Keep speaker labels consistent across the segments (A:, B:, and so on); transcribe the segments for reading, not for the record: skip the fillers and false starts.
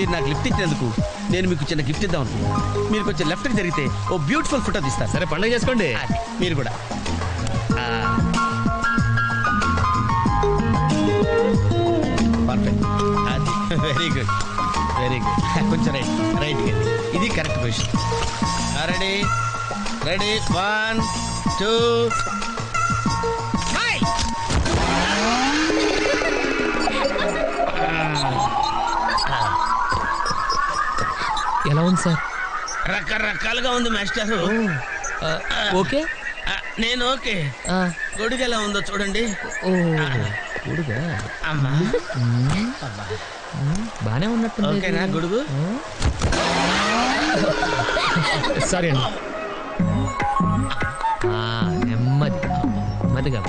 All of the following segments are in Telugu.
A: మీరు నాకు లిఫ్ట్ ఇచ్చినందుకు నేను మీకు చిన్న గిఫ్ట్ ఇద్దాం అనుకున్నాను. మీరు కొంచెం లెఫ్ట్కి జరిగితే ఓ బ్యూటిఫుల్ ఫోటో తీస్తారు.
B: సరే పండుగ చేసుకోండి.
A: మీరు కూడా పర్ఫెక్ట్. అది వెరీ గుడ్ వెరీ గుడ్. కొంచెం రైట్ ఇది కరెక్ట్ పొజిషన్. రెడీ రెడీ 1 2
B: ఎలా ఉంది సార్?
A: రకరకాలుగా ఉంది మాస్టర్.
B: ఓకే
A: నేను ఓకే. గొడుగు ఎలా ఉందో చూడండి.
B: గొడుగా
A: అమ్మా
B: బానే ఉన్నట్టు.
A: ఓకేనా గొడుగు?
B: సారీ అండి. నెమ్మదిగా.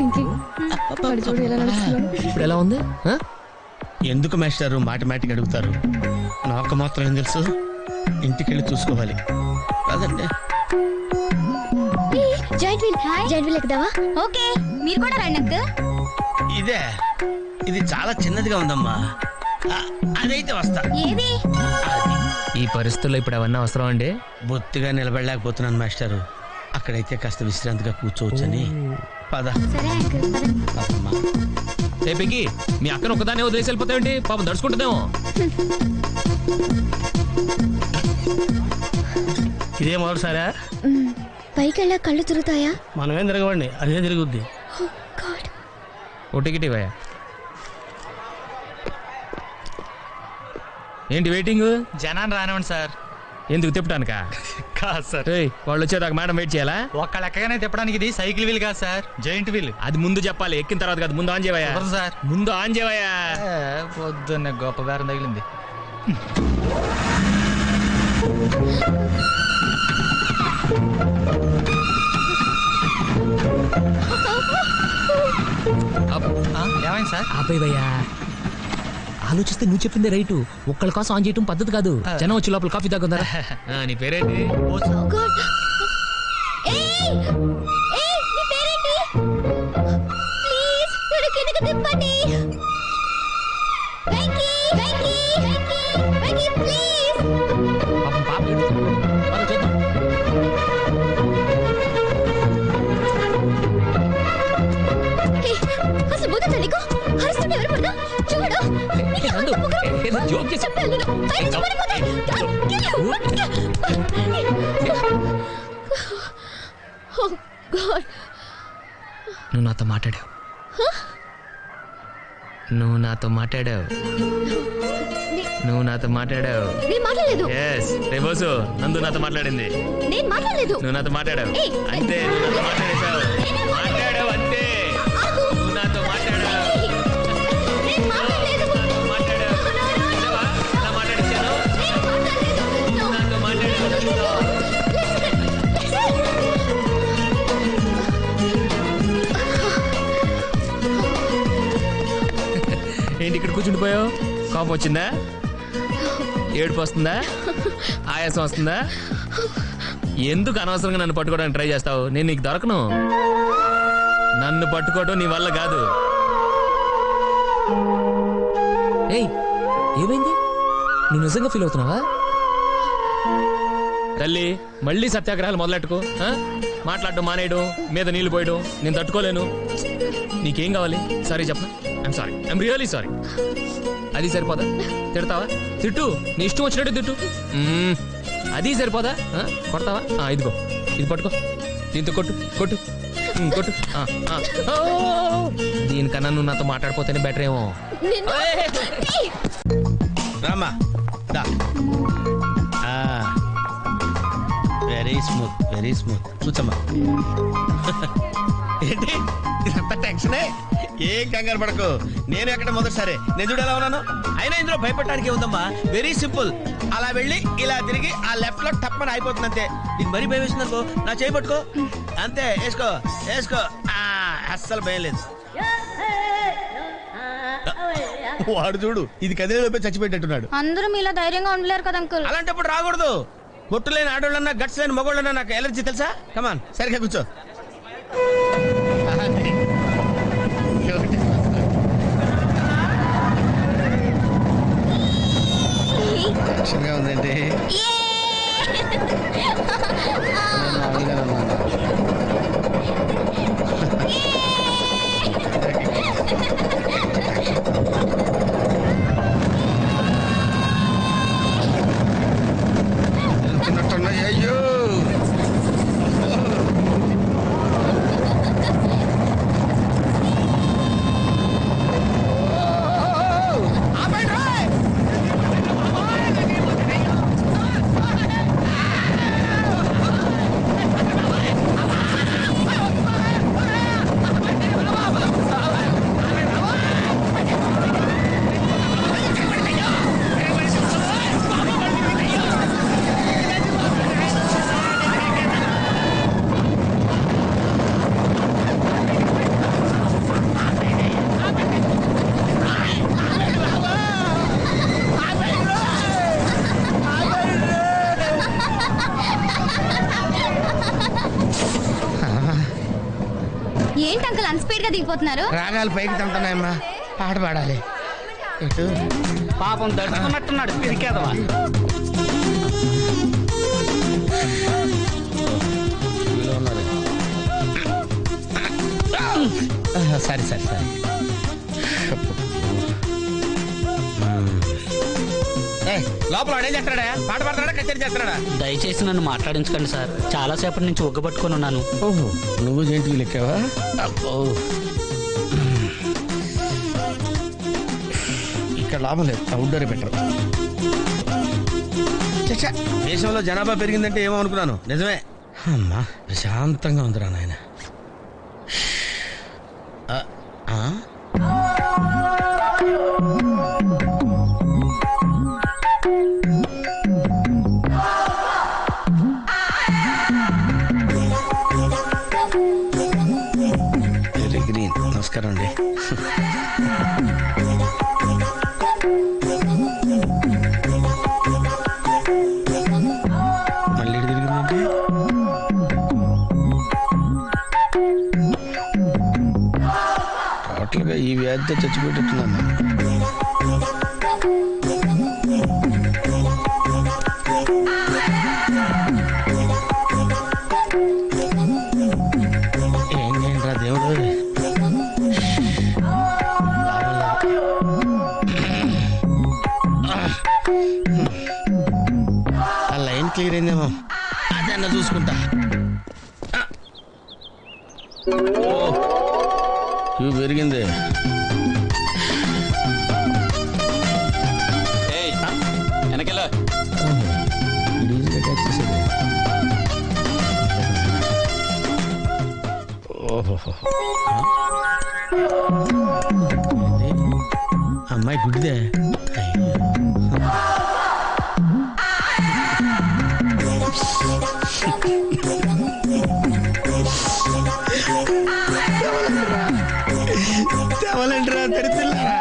B: ఇప్పుడు ఎలా ఉంది?
A: ఎందుకు మాస్టారు మాటిమాటికి అడుగుతారు? నాకు మాత్రం ఏం తెలుసు, ఇంటికి వెళ్ళి చూసుకోవాలి. అదండి
C: ఓకే మీరు కూడా రండి అంకుల్.
A: ఇదే ఇది చాలా చిన్నదిగా ఉందమ్మా. అదైతే వస్తా.
C: ఏది
B: ఈ పరిస్థితుల్లో ఇప్పుడు అవన్నీ అవసరం అండి?
A: బొత్తిగా నిలబడలేకపోతున్నాను మాస్టారు. అక్కడైతే కాస్త విశ్రాంతిగా కూర్చోవచ్చని. పద.
C: సరే అంకుల్
A: పదమ్మా.
B: రేపకి మీ అక్కను ఒకదానే వదిలేసి వెళ్ళిపోతావేంటి? పాపం దడుచుకుంటుందేమో.
A: ఇదే మొదటిసారా?
C: పైకి వెళ్ళా కళ్ళు తిరుగుతాయా?
A: మనమేం తిరగవండి, అదే తిరుగుద్ది.
B: ఓ టికెట్ ఇవ్వయా. ఏంటి వెయిటింగ్?
D: జనాన్ని రానివ్వండి సార్.
B: ఎందుకు తిప్పటానికా?
D: కాదు సార్.
B: వాళ్ళు వచ్చేదాకా మేడం వెయిట్ చేయాలా?
D: ఒక్క లెక్కగానే తిప్పడానికి ఇది సైకిల్ వీల్ కాదు సార్, జైంట్ వీల్.
B: అది ముందు చెప్పాలి, ఎక్కిన తర్వాత కాదు. ముందు ఆన్ చేయవయ్యా
D: సార్.
B: ముందు ఆన్ చేయవయ్యా.
D: పొద్దున్నే గొప్ప బేరం తగిలింది. ఏమైంది సార్?
B: ఆపేవయ్యా. ఆలోచిస్తే నువ్వు చెప్పిందే రైటు. ఒక్కళ్ళ కోసం ఆన్ చేయటం పద్ధతి కాదు. జనం వచ్చి లోపల కాఫీ తాగుందా? నీ పేరేంటి? నువ్వు నాతో మాట్లాడావు. నువ్వు నాతో మాట్లాడావు. నువ్వు నాతో మాట్లాడావు. రేబోసు నందు నాతో మాట్లాడింది. నువ్వు నాతో మాట్లాడావు అంతే. నువ్వు నాతో మాట్లాడేశావు. మాట్లాడావు అంతే. నువ్వు నాతో మాట్లాడావు. ఏంటి ఇక్కడ కూర్చుండిపోయావు? కోపం వచ్చిందా? ఏడుపు వస్తుందా? ఆయాసం వస్తుందా? ఎందుకు అనవసరంగా నన్ను పట్టుకోవడానికి ట్రై చేస్తావు? నేను నీకు దొరకను. నన్ను పట్టుకోవడం నీ వల్ల కాదు. ఏయ్ ఏమైంది? నువ్వు నిజంగా ఫీల్ అవుతున్నావా? తల్లి మళ్ళీ సత్యాగ్రహాలు మొదలెట్టుకో. మాట్లాడడం మానేయడం, మీద నీళ్లు పోయడం నేను తట్టుకోలేను. నీకేం కావాలి? సారీ చెప్పనా? I'm sorry, I'm really sorry. అది సరిపోదా? తిడతావా? తిట్టు, నీ ఇష్టం వచ్చినట్టు తిట్టు. అది సరిపోదా? కొడతావా? ఇదిగో ఇది పట్టుకో, దీంతో కొట్టు కొట్టు కొట్టు. దీనికన్నా నువ్వు నాతో మాట్లాడిపోతేనే బెటర్ ఏమో.
A: Rama very smooth very smooth. కూర్చోమ్మా. ఏంటి ఇదంతా టెన్షనే? ఏం కంగారు పడకు. నేను ఎక్కడ మొదటిసారి నేను చూడు ఎలా ఉన్నాను. అయినా ఇందులో భయపడటానికి ఉందమ్మా. Very simple. అలా వెళ్ళి ఇలా తిరిగి ఆ లెఫ్ట్ లో టప్పని అయిపోతుంది అంతే. నీకు మరీ భయం వేసిందనుకో నా చేయి పట్టుకో అంతే. వేసుకో వేసుకో. అస్సలు భయం లేదు. వాడు చూడు ఇది కదే చచ్చిపెట్టేట్టున్నాడు.
C: అందరూ మీలా ధైర్యంగా ఉండలేరు కదా అంకుల్.
A: అలాంటప్పుడు రాకూడదు. బొట్టు లేని ఆడోళ్ళన్నా గట్స్ లేని మగోళ్ళన్నా నాకు ఎలర్జీ తెలుసా. కమాన్ సరిగ్గా కూర్చో.
C: ఏంటి అంకుల్ అంత స్పీడ్ గా దిగిపోతున్నారు?
A: రాగాలు పైకి తంటున్నాయమ్మా, పాట పాడాలి. ఇటు
E: పాపం దడుచుకున్నట్టున్నాడు పిరికేదవా.
A: సరే సరే సరే. లోపల అడే చేస్తాడా? పాట పాడతాడా, కచేరీ చేస్తాడా?
E: దయచేసి నన్ను మాట్లాడించకండి సార్, చాలా సేపటి నుంచి ఒగ్గబట్టుకొని ఉన్నాను.
A: ఓహో, నువ్వు జంటివి లెక్కావా? అబ్బో, ఇక్కడ లాభం లేదు, అవుట్డోరే బెటర్. దేశంలో జనాభా పెరిగిందంటే ఏమో అనుకున్నాను, నిజమే. అమ్మా ప్రశాంతంగా ఉందిరా నాయన. Very green. నమస్కారం అండి. మళ్ళీ తిరిగిందంటే టోటల్గా ఈ వ్యాధితో చచ్చిపోయేటట్టున్నాను. ఏం చేయండి రా దేవుడు. ఆ లైన్ క్లియర్ అయిందేమో, అదన్నా చూసుకుంటా. క్యూ పెరిగింది.
E: వెనకెళ్ళ
A: ఈజీగా క్యాచ్ చేసేది. ఓహో, అమ్మాయి గుడ్డిదే. తెవలంటరా తెరిచిల్లారా.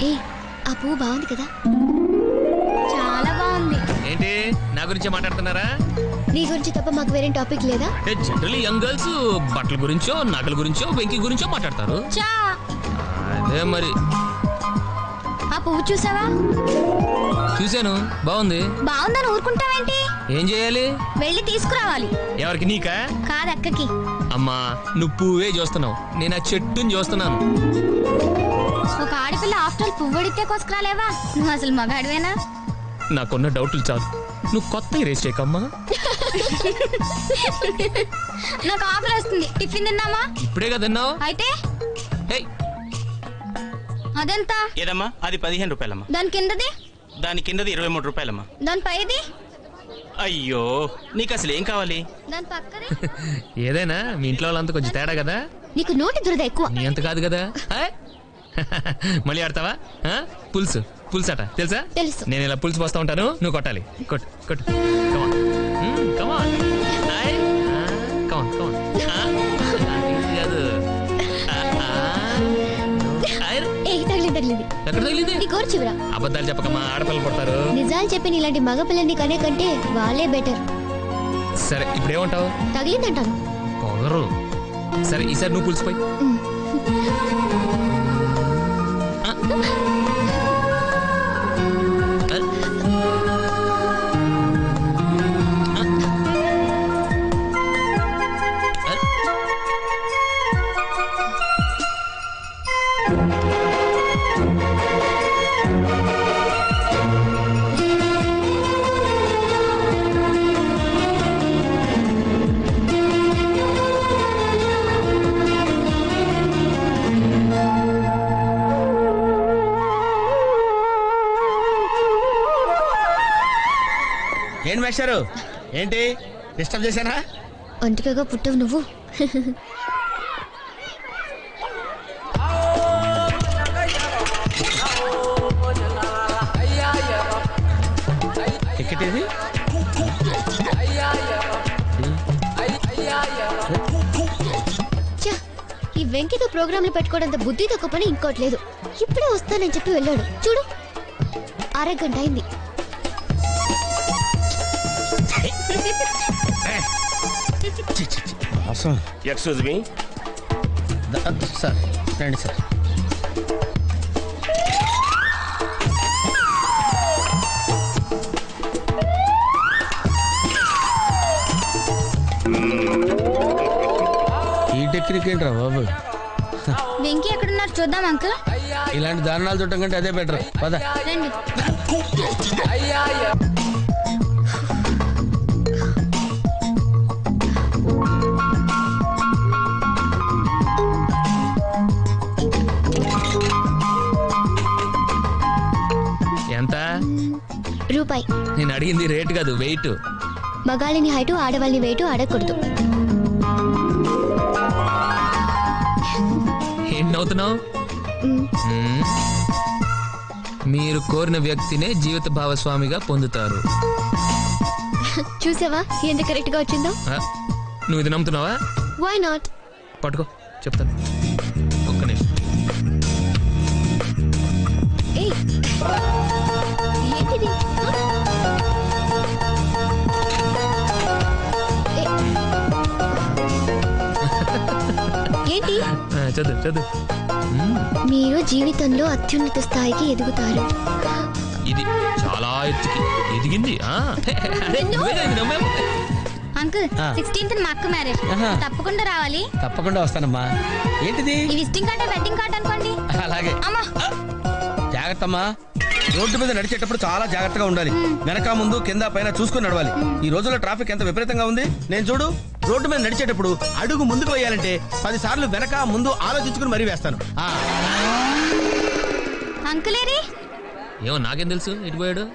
C: ఏ ఆ పువ్వు బాగుంది కదా? చాలా బాగుంది.
B: ఏంటి నా గురించి మాట్లాడుతున్నారా?
C: నీ గురించి తప్ప మాకు వేరే టాపిక్ లేదా?
B: జనరల్లీ యంగ్ గర్ల్స్ బట్టల గురించో, నగల గురించో, వెంకి గురించో మాట్లాడతారు.
C: చా
B: అదే మరి.
C: ఆ పువ్వు చూసావా?
B: చూశాను, బాగుంది.
C: బాగుందని ఊరుకుంటావేంటి?
B: ఏం చేయాలి?
C: వెళ్ళి తీసుకురావాలి.
B: ఎవరికి, నీకా?
C: కాదు అక్కకి.
B: అమ్మా నువ్వు పువ్వే చూస్తున్నావు, నేను ఆ చెట్టుని చూస్తున్నాను.
C: ఒక ఆడపిల్ల ఆఫ్టర్ పువ్వు అడిగితే కోసుకురాలేవా? నువ్వు అసలు మగాడివేనా?
B: నాకున్న డౌట్లు చాలు, నువ్వు కొత్త రేస్ చేయకమ్మా.
C: నాకు ఆకలి వస్తుంది, టిఫిన్ తిన్నామా?
B: ఇప్పుడే కదా తిన్నావు.
C: అయితే
B: ఏయ్,
C: అదెంత?
E: ఏదమ్మా? అది 15 రూపాయలమ్మా.
C: దాని కిందది?
E: దాని కిందది 23 రూపాయలమ్మా.
C: దాని పైది?
E: అయ్యో, నీకు అసలు ఏం కావాలి?
C: దాని పక్కది?
B: ఏదైనా మీ ఇంట్లో వాళ్ళంతా కొంచెం తేడా కదా.
C: నీకు నోటి దురద ఎక్కువ.
B: నీ అంత కాదు కదా. మళ్ళీ ఆడతావా? పులుసు పులుసు అట తెలుసా?
C: తెలుసు.
B: నేను ఇలా పులుసు పోస్తా ఉంటాను, నువ్వు కొట్టాలి. కొట్టు కొట్టు. కమాన్ కమాన్ కమాన్ కమాన్.
C: తగిలింది.
B: ఎక్కడ తగిలింది?
C: నీ కోరు చివరా.
B: అబద్ధాలు చెప్పకమ్మా, ఆడపిల్లలు పడతారు.
C: నిజాలు చెప్పి ఇలాంటి మగ పిల్లని కనే కంటే వాళ్ళే బెటర్.
B: సరే ఇప్పుడు ఏమంటావు?
C: తగిలిందంటాను.
B: పొగరు. సరే ఈసారి నువ్వు పులిసిపోయి.
A: ఏంటి మేస్టారు, ఏంటి డిస్టర్బ్ చేశానా?
C: ఒంటికగా పుట్టవు నువ్వు.
A: టికెట్ ఏది?
C: ఈ వెంకితో ప్రోగ్రాంలు పెట్టుకోవడంత బుద్ధి తక్కువ పని ఇంకోటి లేదు. ఇప్పుడే వస్తానని చెప్పి వెళ్ళాడు చూడు, అరగంట అయింది.
A: కోసం
F: ఎక్స్క్యూజ్ మీ.
A: సార్ రండి సార్. ఈ టెక్నిక్ ఏంట్రా బాబు?
C: వెంకీ ఎక్కడున్నారు చూద్దాం అంకుల్.
A: ఇలాంటి దారుణాలు చూడటం కంటే అదే బెటర్. పద.
C: రండి.
B: ఎంత?
C: రూపాయి.
B: నేను అడిగింది రేట్ కాదు, వెయిట్.
C: మగాళ్ళని హైటు ఆడవాళ్ళని వెయిటు అడగకూడదు.
B: ఏంటి నవ్వుతున్నావు? మీరు కోరిన వ్యక్తినే జీవిత భాగస్వామిగా పొందుతారు.
C: చూసావా ఎంత కరెక్ట్ గా వచ్చిందో?
B: నువ్వు ఇది నమ్ముతున్నావా?
C: Why not?
B: పట్టుకో చెప్తాను. ఒక్క నిమిషం.
C: ఏయ్, ఏంటిది? ఏంటి?
B: చదువు చదువు.
C: మీరు జీవితంలో అత్యున్నత స్థాయికి ఎదుగుతారు.
B: ఇది చాలా ఎత్తుకి ఎదిగింది.
C: అంకుల్ 16th మా అక్క మ్యారేజ్, తప్పకుండా రావాలి.
A: తప్పకుండా వస్తానమ్మా. ఏంటిది?
C: ఈ విజిటింగ్ కార్డ్ వెడ్డింగ్ కార్డ్ అనుకోండి.
A: అలాగే.
C: అమ్మా
A: జాగ్రత్త అమ్మా. రోడ్డు మీద నడిచేటప్పుడు చాలా జాగ్రత్తగా ఉండాలి. వెనక ముందు కింద పైన చూసుకుని నడవాలి. ఈ రోజుల్లో ట్రాఫిక్ ఎంత విపరీతంగా ఉంది. నేను చూడు, రోడ్డు మీద నడిచేటప్పుడు అడుగు ముందుకు వేయాలంటే 10 సార్లు వెనక ముందు ఆలోచించుకుని మరీ వేస్తాను.
C: అంకులేరి
B: ఏమో నాకేం తెలుసు ఎటు పోయాడు.